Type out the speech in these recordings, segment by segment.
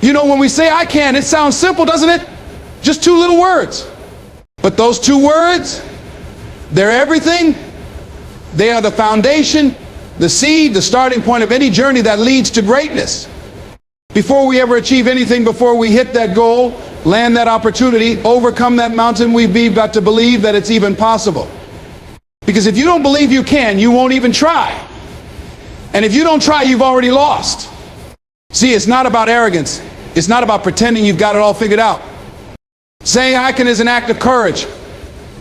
You know, when we say I can, it sounds simple, doesn't it? Just two little words. But those two words, they're everything. They are the foundation, the seed, the starting point of any journey that leads to greatness. Before we ever achieve anything, before we hit that goal, land that opportunity, overcome that mountain, we've got to believe that it's even possible. Because if you don't believe you can, you won't even try. And if you don't try, you've already lost. See, it's not about arrogance. It's not about pretending you've got it all figured out. Saying I can is an act of courage.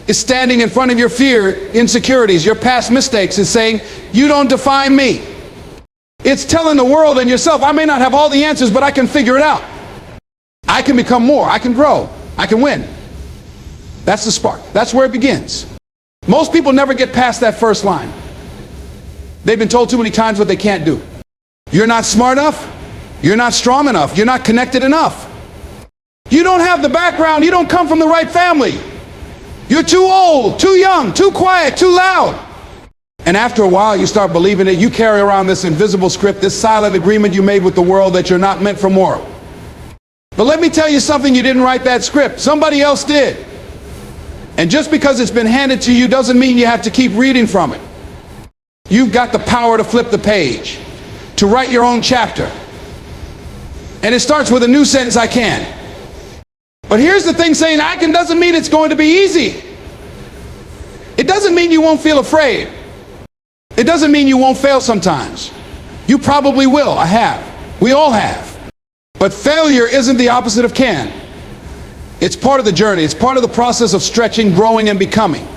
It's standing in front of your fear, insecurities, your past mistakes. It's saying, you don't define me. It's telling the world and yourself, I may not have all the answers, but I can figure it out. I can become more. I can grow. I can win. That's the spark. That's where it begins. Most people never get past that first line. They've been told too many times what they can't do. You're not smart enough. You're not strong enough. You're not connected enough. You don't have the background. You don't come from the right family. You're too old, too young, too quiet, too loud. And after a while, you start believing it. You carry around this invisible script, this silent agreement you made with the world that you're not meant for more. But let me tell you something, you didn't write that script. Somebody else did. And just because it's been handed to you doesn't mean you have to keep reading from it. You've got the power to flip the page, to write your own chapter. And it starts with a new sentence, I can. But here's the thing, saying I can doesn't mean it's going to be easy. It doesn't mean you won't feel afraid. It doesn't mean you won't fail sometimes. You probably will. I have. We all have. But failure isn't the opposite of can. It's part of the journey. It's part of the process of stretching, growing, and becoming.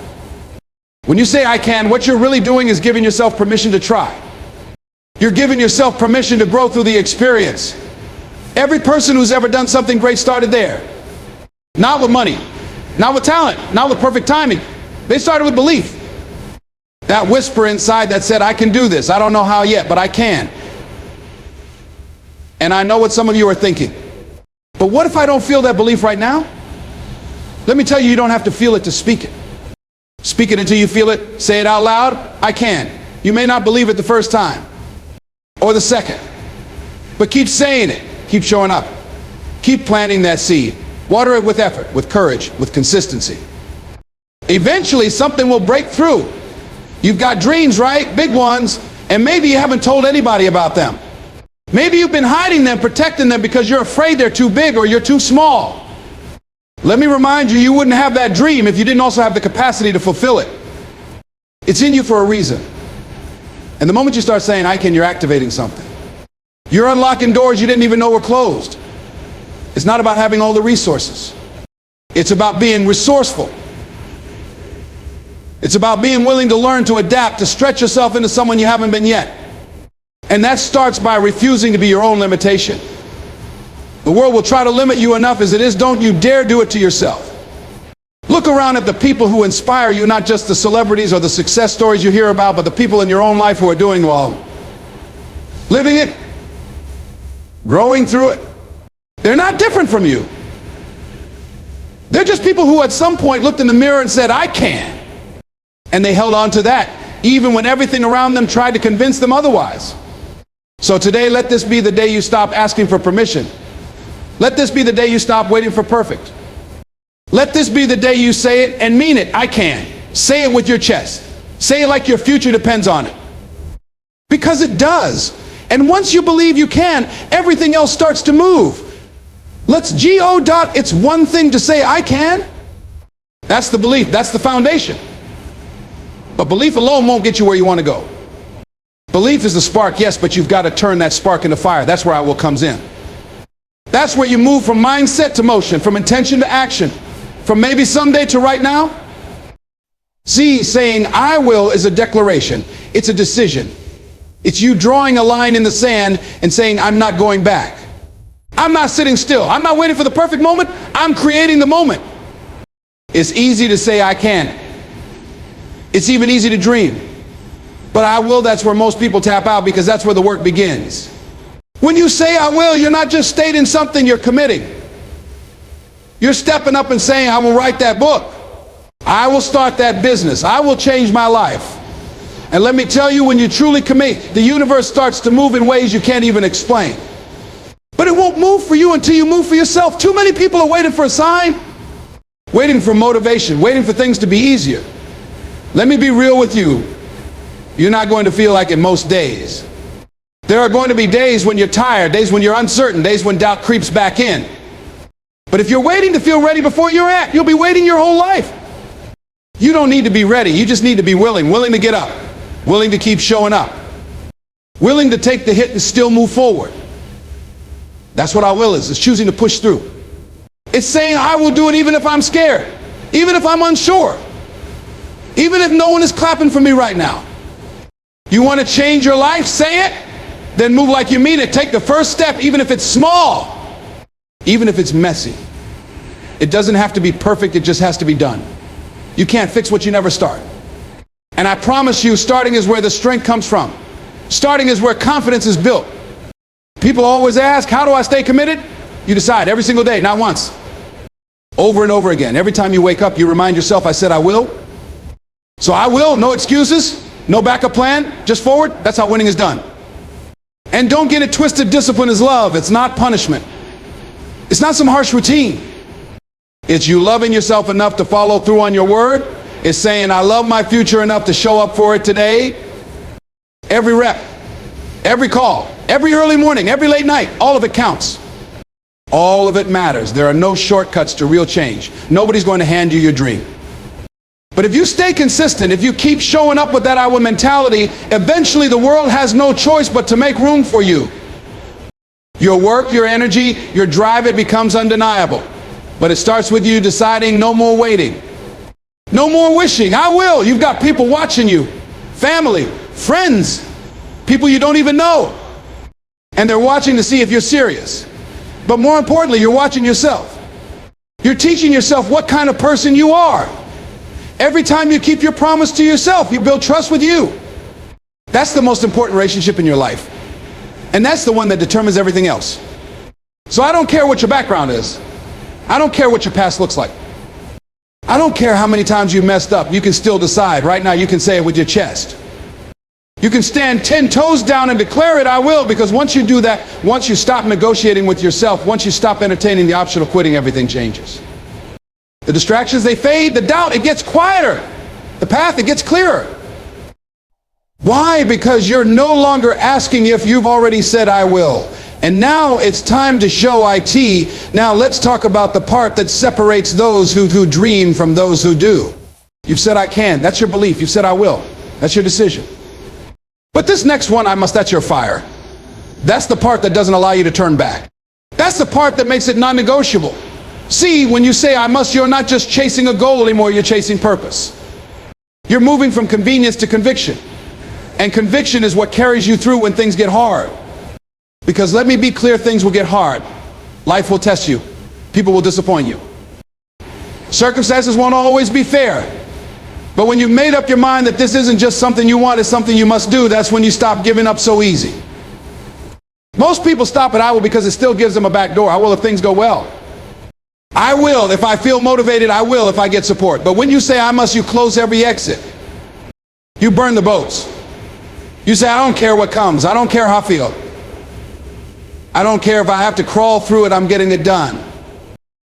When you say I can, what you're really doing is giving yourself permission to try. You're giving yourself permission to grow through the experience. Every person who's ever done something great started there. Not with money, not with talent, not with perfect timing. They started with belief. That whisper inside that said, I can do this. I don't know how yet, but I can. And I know what some of you are thinking. But what if I don't feel that belief right now? Let me tell you, you don't have to feel it to speak it. Speak it until you feel it. Say it out loud. I can. You may not believe it the first time or the second, but keep saying it. Keep showing up. Keep planting that seed. Water it with effort, with courage, with consistency. Eventually, something will break through. You've got dreams, right? Big ones. And maybe you haven't told anybody about them. Maybe you've been hiding them, protecting them because you're afraid they're too big or you're too small. Let me remind you, you wouldn't have that dream if you didn't also have the capacity to fulfill it. It's in you for a reason. And the moment you start saying, I can, you're activating something. You're unlocking doors you didn't even know were closed. It's not about having all the resources. It's about being resourceful. It's about being willing to learn, to adapt, to stretch yourself into someone you haven't been yet. And that starts by refusing to be your own limitation. The world will try to limit you enough as it is. Don't you dare do it to yourself. Look around at the people who inspire you, not just the celebrities or the success stories you hear about, but the people in your own life who are doing well. Living it, growing through it. They're not different from you. They're just people who at some point looked in the mirror and said, I can. And they held on to that, even when everything around them tried to convince them otherwise. So today, let this be the day you stop asking for permission. Let this be the day you stop waiting for perfect. Let this be the day you say it and mean it. I can. Say it with your chest. Say it like your future depends on it. Because it does. And once you believe you can, everything else starts to move. Let's it's one thing to say I can. That's the belief. That's the foundation. But belief alone won't get you where you want to go. Belief is the spark, yes, but you've got to turn that spark into fire. That's where I will comes in. That's where you move from mindset to motion, from intention to action, from maybe someday to right now. See, saying I will is a declaration. It's a decision. It's you drawing a line in the sand and saying I'm not going back. I'm not sitting still. I'm not waiting for the perfect moment. I'm creating the moment. It's easy to say I can. It's even easy to dream. But I will, that's where most people tap out, because that's where the work begins. When you say I will, you're not just stating something, you're committing. You're stepping up and saying, I will write that book. I will start that business. I will change my life. And let me tell you, when you truly commit, the universe starts to move in ways you can't even explain. But it won't move for you until you move for yourself. Too many people are waiting for a sign, waiting for motivation, waiting for things to be easier. Let me be real with you. You're not going to feel like it most days. There are going to be days when you're tired, days when you're uncertain, days when doubt creeps back in. But if you're waiting to feel ready before you're at, you'll be waiting your whole life. You don't need to be ready. You just need to be willing to get up, willing to keep showing up, willing to take the hit and still move forward. That's what our will is. It's choosing to push through. It's saying, I will do it even if I'm scared, even if I'm unsure, even if no one is clapping for me right now. You want to change your life? Say it. Then move like you mean it. Take the first step, even if it's small, even if it's messy. It doesn't have to be perfect. It just has to be done. You can't fix what you never start. And I promise you, starting is where the strength comes from. Starting is where confidence is built. People always ask, how do I stay committed? You decide every single day, not once. Over and over again. Every time you wake up, you remind yourself, I said I will. So I will, no excuses, no backup plan, just forward. That's how winning is done. And don't get it twisted, discipline is love. It's not punishment. It's not some harsh routine. It's you loving yourself enough to follow through on your word. It's saying, I love my future enough to show up for it today. Every rep, every call, every early morning, every late night, all of it counts. All of it matters. There are no shortcuts to real change. Nobody's going to hand you your dream. But if you stay consistent, if you keep showing up with that I will mentality, eventually the world has no choice but to make room for you. Your work, your energy, your drive, it becomes undeniable. But it starts with you deciding no more waiting. No more wishing. I will. You've got people watching you. Family, friends, people you don't even know. And they're watching to see if you're serious. But more importantly, you're watching yourself. You're teaching yourself what kind of person you are. Every time you keep your promise to yourself, you build trust with you. That's the most important relationship in your life. And that's the one that determines everything else. So I don't care what your background is. I don't care what your past looks like. I don't care how many times you messed up. You can still decide. Right now you can say it with your chest. You can stand 10 toes down and declare it, I will, because once you do that, once you stop negotiating with yourself, once you stop entertaining the option of quitting, everything changes. The distractions, they fade. The doubt, it gets quieter. The path, it gets clearer. Why? Because you're no longer asking if you've already said I will. And now it's time to show IT. Now let's talk about the part that separates those who dream from those who do. You've said I can. That's your belief. You've said I will. That's your decision. But this next one, that's your fire. That's the part that doesn't allow you to turn back. That's the part that makes it non-negotiable. See, when you say I must, you're not just chasing a goal anymore, you're chasing purpose. You're moving from convenience to conviction. And conviction is what carries you through when things get hard. Because let me be clear, things will get hard. Life will test you. People will disappoint you. Circumstances won't always be fair. But when you've made up your mind that this isn't just something you want, it's something you must do, that's when you stop giving up so easy. Most people stop at I will because it still gives them a back door. I will if things go well. I will if I feel motivated. I will if I get support. But when you say I must, you close every exit. You burn the boats. You say, I don't care what comes. I don't care how I feel. I don't care if I have to crawl through it. I'm getting it done.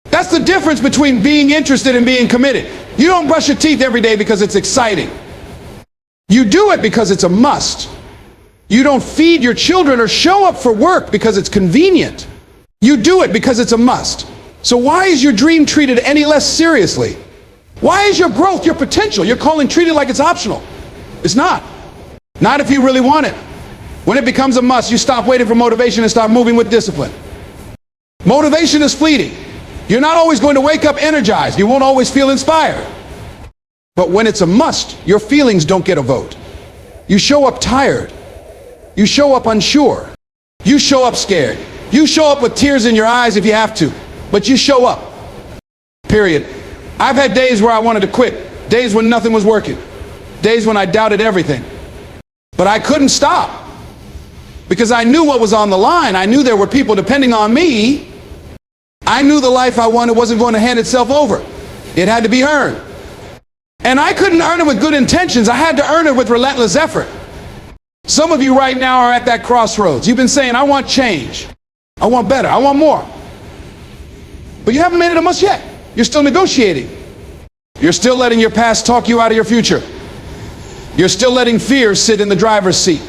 That's the difference between being interested and being committed. You don't brush your teeth every day because it's exciting. You do it because it's a must. You don't feed your children or show up for work because it's convenient. You do it because it's a must. So why is your dream treated any less seriously? Why is your growth, your potential, your calling treated like it's optional? It's not. Not if you really want it. When it becomes a must, you stop waiting for motivation and start moving with discipline. Motivation is fleeting. You're not always going to wake up energized. You won't always feel inspired. But when it's a must, your feelings don't get a vote. You show up tired. You show up unsure. You show up scared. You show up with tears in your eyes if you have to. But you show up. Period. I've had days where I wanted to quit. Days when nothing was working. Days when I doubted everything. But I couldn't stop. Because I knew what was on the line. I knew there were people depending on me. I knew the life I wanted wasn't going to hand itself over. It had to be earned. And I couldn't earn it with good intentions. I had to earn it with relentless effort. Some of you right now are at that crossroads. You've been saying, I want change. I want better. I want more. But you haven't made it a must yet. You're still negotiating. You're still letting your past talk you out of your future. You're still letting fear sit in the driver's seat.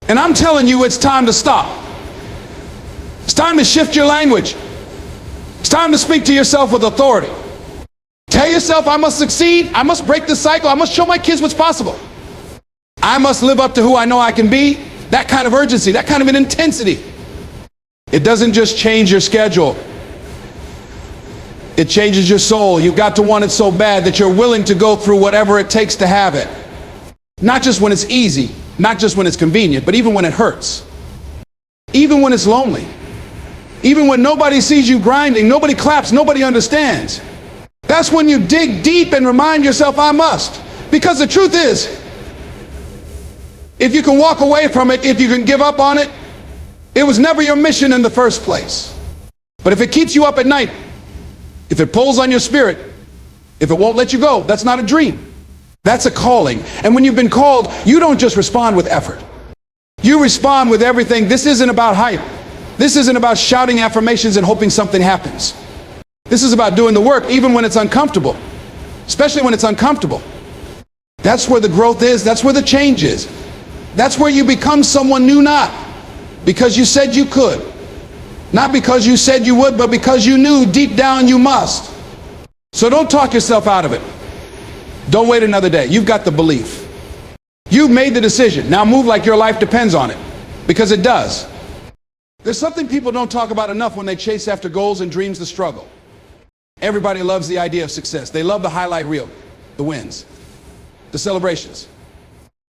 And I'm telling you, it's time to stop. It's time to shift your language. It's time to speak to yourself with authority. Tell yourself, I must succeed. I must break the cycle. I must show my kids what's possible. I must live up to who I know I can be. That kind of urgency, that kind of an intensity. It doesn't just change your schedule. It changes your soul. You've got to want it so bad that you're willing to go through whatever it takes to have it. Not just when it's easy, not just when it's convenient, but even when it hurts. Even when it's lonely. Even when nobody sees you grinding, nobody claps, nobody understands. That's when you dig deep and remind yourself, I must. Because the truth is, if you can walk away from it, if you can give up on it, it was never your mission in the first place. But if it keeps you up at night, if it pulls on your spirit, if it won't let you go, that's not a dream. That's a calling. And when you've been called, you don't just respond with effort. You respond with everything. This isn't about hype. This isn't about shouting affirmations and hoping something happens. This is about doing the work even when it's uncomfortable, especially when it's uncomfortable. That's where the growth is. That's where the change is. That's where you become someone new, not because you said you could, not because you said you would, but because you knew deep down you must. So don't talk yourself out of it. Don't wait another day. You've got the belief. You've made the decision. Now move like your life depends on it, because it does. There's something people don't talk about enough when they chase after goals and dreams: the struggle. Everybody loves the idea of success. They love the highlight reel, the wins, the celebrations,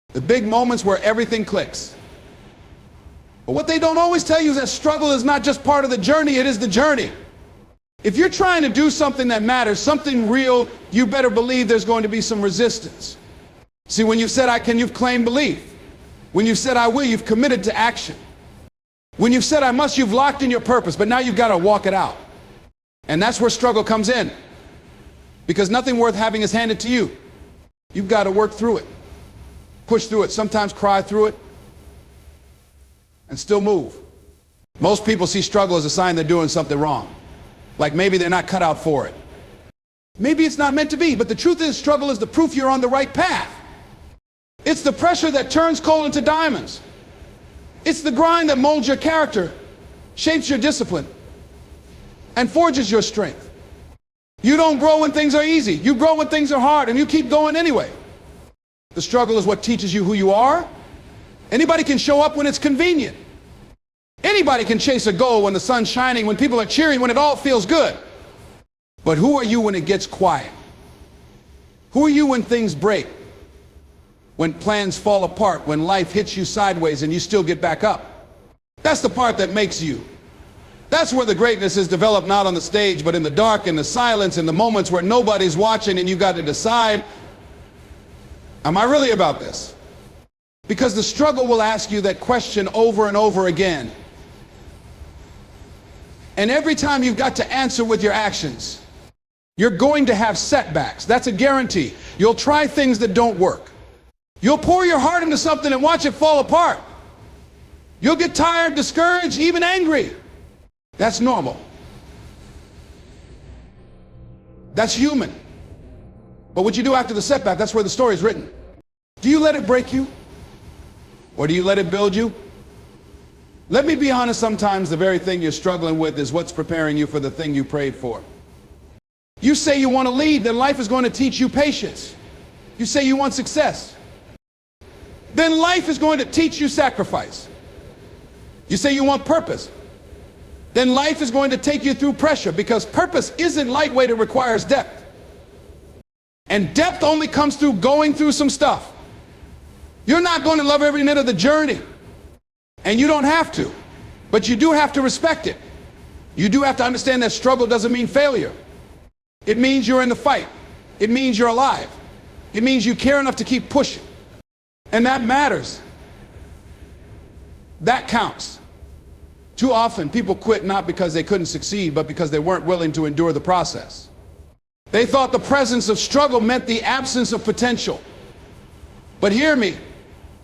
the big moments where everything clicks. But what they don't always tell you is that struggle is not just part of the journey, it is the journey. If you're trying to do something that matters, something real, you better believe there's going to be some resistance. See, when you've said I can, you've claimed belief. When you've said I will, you've committed to action. When you've said I must, you've locked in your purpose, but now you've got to walk it out. And that's where struggle comes in. Because nothing worth having is handed to you. You've got to work through it, push through it, sometimes cry through it, and still move. Most people see struggle as a sign they're doing something wrong. Like maybe they're not cut out for it. Maybe it's not meant to be, but the truth is, struggle is the proof you're on the right path. It's the pressure that turns coal into diamonds. It's the grind that molds your character, shapes your discipline, and forges your strength. You don't grow when things are easy. You grow when things are hard, and you keep going anyway. The struggle is what teaches you who you are. Anybody can show up when it's convenient. Anybody can chase a goal when the sun's shining, when people are cheering, when it all feels good. But who are you when it gets quiet? Who are you when things break? When plans fall apart, when life hits you sideways and you still get back up? That's the part that makes you. That's where the greatness is developed, not on the stage, but in the dark, in the silence, in the moments where nobody's watching and you've got to decide, am I really about this? Because the struggle will ask you that question over and over again. And every time you've got to answer with your actions, you're going to have setbacks. That's a guarantee. You'll try things that don't work. You'll pour your heart into something and watch it fall apart. You'll get tired, discouraged, even angry. That's normal. That's human. But what you do after the setback, that's where the story is written. Do you let it break you? Or do you let it build you? Let me be honest, sometimes the very thing you're struggling with is what's preparing you for the thing you prayed for. You say you want to lead, then life is going to teach you patience. You say you want success, then life is going to teach you sacrifice. You say you want purpose, then life is going to take you through pressure, because purpose isn't lightweight, it requires depth. And depth only comes through going through some stuff. You're not going to love every minute of the journey, and you don't have to, but you do have to respect it. You do have to understand that struggle doesn't mean failure. It means you're in the fight. It means you're alive. It means you care enough to keep pushing. And that matters. That counts. Too often people quit not because they couldn't succeed, but because they weren't willing to endure the process. They thought the presence of struggle meant the absence of potential. But hear me,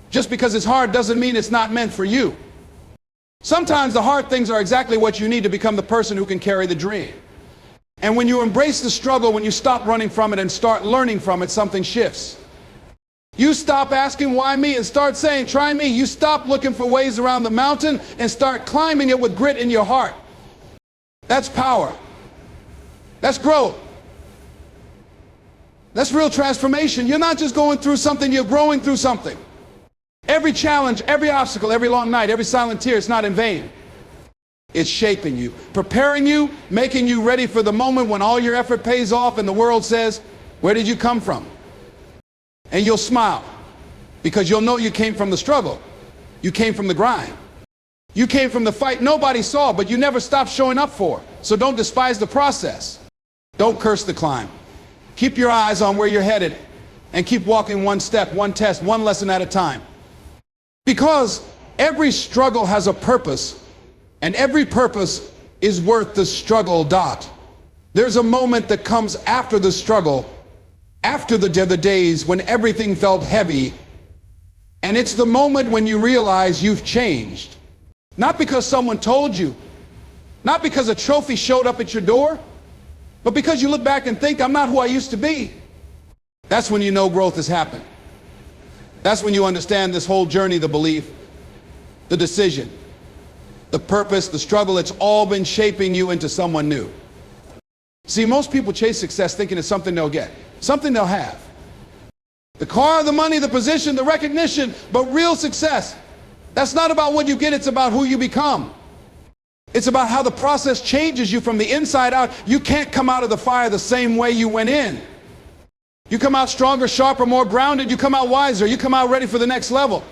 just because it's hard doesn't mean it's not meant for you. Sometimes the hard things are exactly what you need to become the person who can carry the dream. And when you embrace the struggle, when you stop running from it and start learning from it, something shifts. You stop asking why me and start saying try me. You stop looking for ways around the mountain and start climbing it with grit in your heart. That's power. That's growth. That's real transformation. You're not just going through something, you're growing through something. Every challenge, every obstacle, every long night, every silent tear, it's not in vain. It's shaping you, preparing you, making you ready for the moment when all your effort pays off and the world says, where did you come from? And you'll smile because you'll know you came from the struggle. You came from the grind. You came from the fight nobody saw, but you never stopped showing up for. So don't despise the process. Don't curse the climb. Keep your eyes on where you're headed and keep walking one step, one test, one lesson at a time. Because every struggle has a purpose, and every purpose is worth the struggle. There's a moment that comes after the struggle, after the days when everything felt heavy, and it's the moment when you realize you've changed. Not because someone told you, not because a trophy showed up at your door, but because you look back and think, I'm not who I used to be. That's when you know growth has happened. That's when you understand this whole journey, the belief, the decision, the purpose, the struggle, it's all been shaping you into someone new. See, most people chase success thinking it's something they'll get, something they'll have. The car, the money, the position, the recognition, but real success, that's not about what you get, it's about who you become. It's about how the process changes you from the inside out. You can't come out of the fire the same way you went in. You come out stronger, sharper, more grounded. You come out wiser. You come out ready for the next level.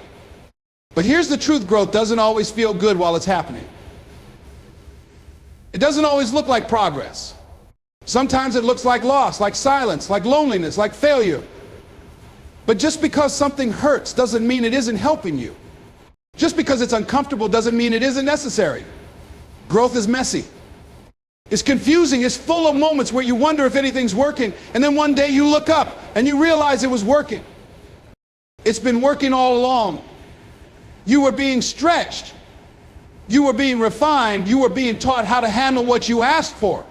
But here's the truth, growth doesn't always feel good while it's happening. It doesn't always look like progress. Sometimes it looks like loss, like silence, like loneliness, like failure. But just because something hurts doesn't mean it isn't helping you. Just because it's uncomfortable doesn't mean it isn't necessary. Growth is messy. It's confusing. It's full of moments where you wonder if anything's working, and then one day you look up and you realize it was working. It's been working all along. You were being stretched. You were being refined. You were being taught how to handle what you asked for.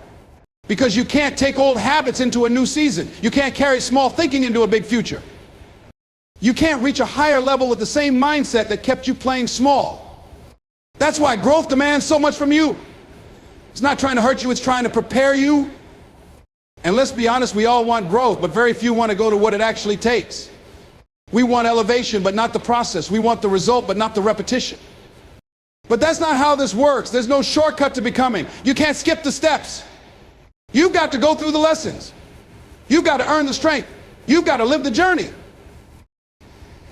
Because you can't take old habits into a new season. You can't carry small thinking into a big future. You can't reach a higher level with the same mindset that kept you playing small. That's why growth demands so much from you. It's not trying to hurt you, it's trying to prepare you. And let's be honest, we all want growth, but very few want to go to what it actually takes. We want elevation, but not the process. We want the result, but not the repetition. But that's not how this works. There's no shortcut to becoming. You can't skip the steps. You've got to go through the lessons. You've got to earn the strength. You've got to live the journey.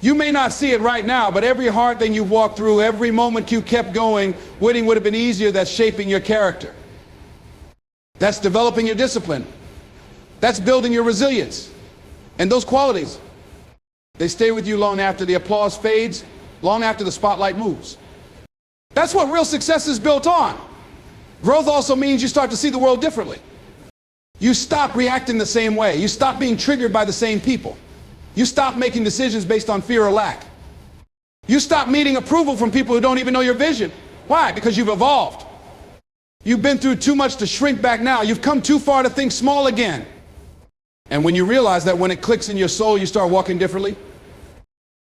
You may not see it right now, but every hard thing you walked through, every moment you kept going, winning would have been easier. That's shaping your character. That's developing your discipline. That's building your resilience. And those qualities, they stay with you long after the applause fades, long after the spotlight moves. That's what real success is built on. Growth also means you start to see the world differently. You stop reacting the same way. You stop being triggered by the same people. You stop making decisions based on fear or lack. You stop needing approval from people who don't even know your vision. Why? Because you've evolved. You've been through too much to shrink back now. You've come too far to think small again. And when you realize that, when it clicks in your soul, you start walking differently.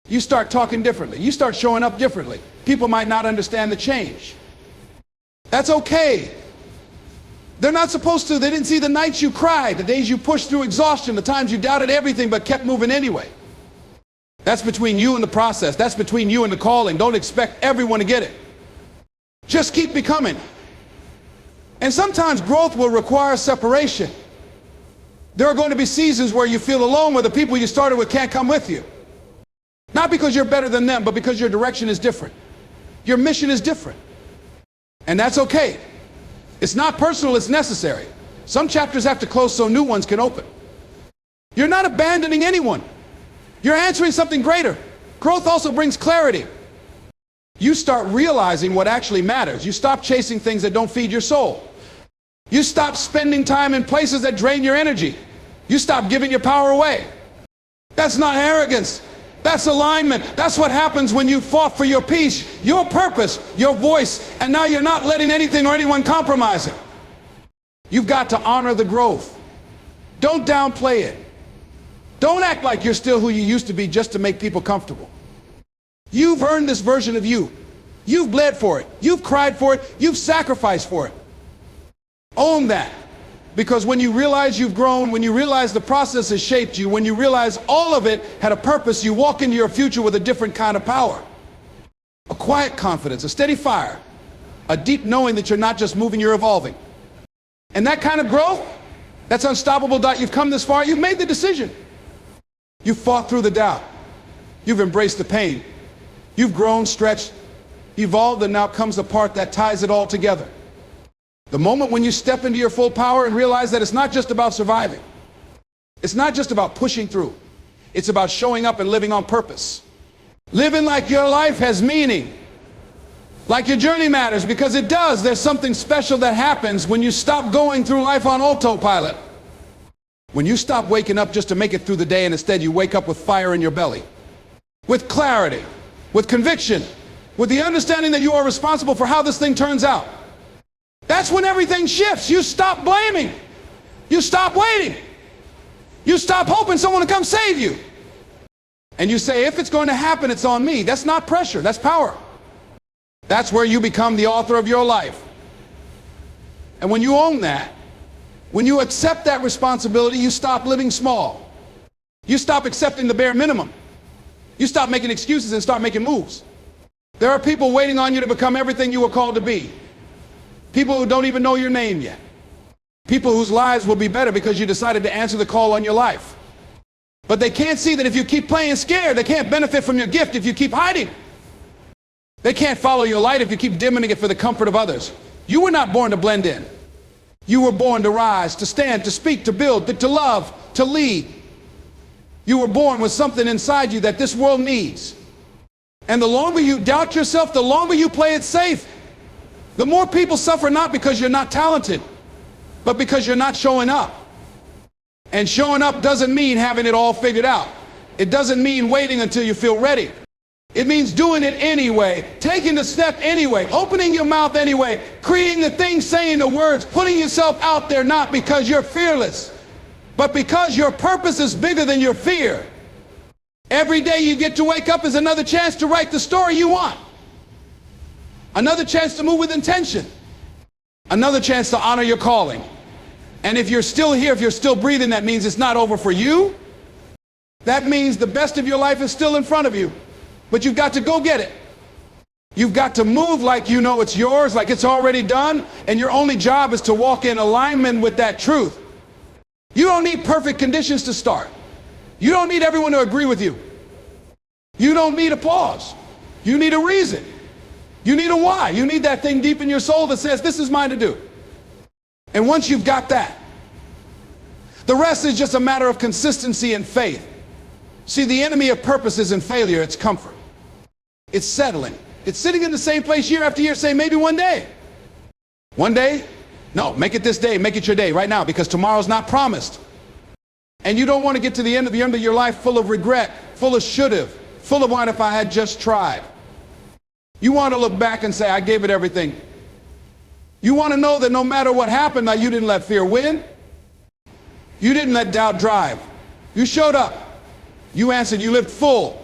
You start talking differently. You start showing up differently. People might not understand the change. That's okay. They're not supposed to. They didn't see the nights you cried, the days you pushed through exhaustion, the times you doubted everything but kept moving anyway. That's between you and the process. That's between you and the calling. Don't expect everyone to get it. Just keep becoming. And sometimes growth will require separation. There are going to be seasons where you feel alone, where the people you started with can't come with you. Not because you're better than them, but because your direction is different. Your mission is different. And that's okay. It's not personal, it's necessary. Some chapters have to close so new ones can open. You're not abandoning anyone. You're answering something greater. Growth also brings clarity. You start realizing what actually matters. You stop chasing things that don't feed your soul. You stop spending time in places that drain your energy. You stop giving your power away. That's not arrogance. That's alignment. That's what happens when you fought for your peace, your purpose, your voice, and now you're not letting anything or anyone compromise it. You've got to honor the growth. Don't downplay it. Don't act like you're still who you used to be just to make people comfortable. You've earned this version of you. You've bled for it. You've cried for it. You've sacrificed for it. Own that. Because when you realize you've grown, when you realize the process has shaped you, when you realize all of it had a purpose, you walk into your future with a different kind of power. A quiet confidence, a steady fire, a deep knowing that you're not just moving, you're evolving. And that kind of growth, that's unstoppable. You've come this far, you've made the decision. You've fought through the doubt. You've embraced the pain. You've grown, stretched, evolved, and now comes the part that ties it all together. The moment when you step into your full power and realize that it's not just about surviving. It's not just about pushing through. It's about showing up and living on purpose. Living like your life has meaning. Like your journey matters, because it does. There's something special that happens when you stop going through life on autopilot. When you stop waking up just to make it through the day and instead you wake up with fire in your belly. With clarity, with conviction, with the understanding that you are responsible for how this thing turns out. That's when everything shifts. You stop blaming. You stop waiting. You stop hoping someone will come save you. And you say, if it's going to happen, it's on me. That's not pressure, that's power. That's where you become the author of your life. And when you own that, when you accept that responsibility, you stop living small. You stop accepting the bare minimum. You stop making excuses and start making moves. There are people waiting on you to become everything you were called to be. People who don't even know your name yet. People whose lives will be better because you decided to answer the call on your life. But they can't see that if you keep playing scared, they can't benefit from your gift if you keep hiding. They can't follow your light if you keep dimming it for the comfort of others. You were not born to blend in. You were born to rise, to stand, to speak, to build, to love, to lead. You were born with something inside you that this world needs. And the longer you doubt yourself, the longer you play it safe, the more people suffer, not because you're not talented, but because you're not showing up. And showing up doesn't mean having it all figured out. It doesn't mean waiting until you feel ready. It means doing it anyway, taking the step anyway, opening your mouth anyway, creating the things, saying the words, putting yourself out there, not because you're fearless, but because your purpose is bigger than your fear. Every day you get to wake up is another chance to write the story you want. Another chance to move with intention. Another chance to honor your calling. And if you're still here, if you're still breathing, that means it's not over for you. That means the best of your life is still in front of you. But you've got to go get it. You've got to move like you know it's yours, like it's already done, and your only job is to walk in alignment with that truth. You don't need perfect conditions to start. You don't need everyone to agree with you. You don't need applause. You need a reason. You need a why. You need that thing deep in your soul that says, this is mine to do. And once you've got that, the rest is just a matter of consistency and faith. See, the enemy of purpose isn't failure, it's comfort. It's settling. It's sitting in the same place year after year saying, maybe one day. One day? No, make it this day, make it your day right now, because tomorrow's not promised. And you don't want to get to the end of your life full of regret, full of should've, full of what if I had just tried. You want to look back and say, I gave it everything. You want to know that no matter what happened, now you didn't let fear win. You didn't let doubt drive. You showed up. You answered. You lived full.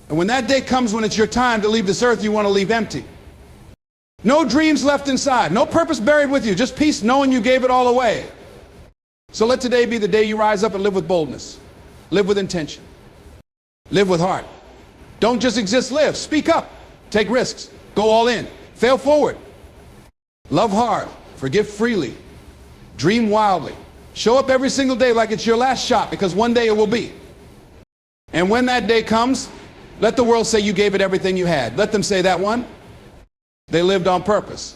And when that day comes when it's your time to leave this earth, you want to leave empty. No dreams left inside. No purpose buried with you. Just peace knowing you gave it all away. So let today be the day you rise up and live with boldness. Live with intention. Live with heart. Don't just exist, live. Speak up. Take risks. Go all in. Fail forward. Love hard. Forgive freely. Dream wildly. Show up every single day like it's your last shot, because one day it will be. And when that day comes, let the world say you gave it everything you had. Let them say that one. They lived on purpose.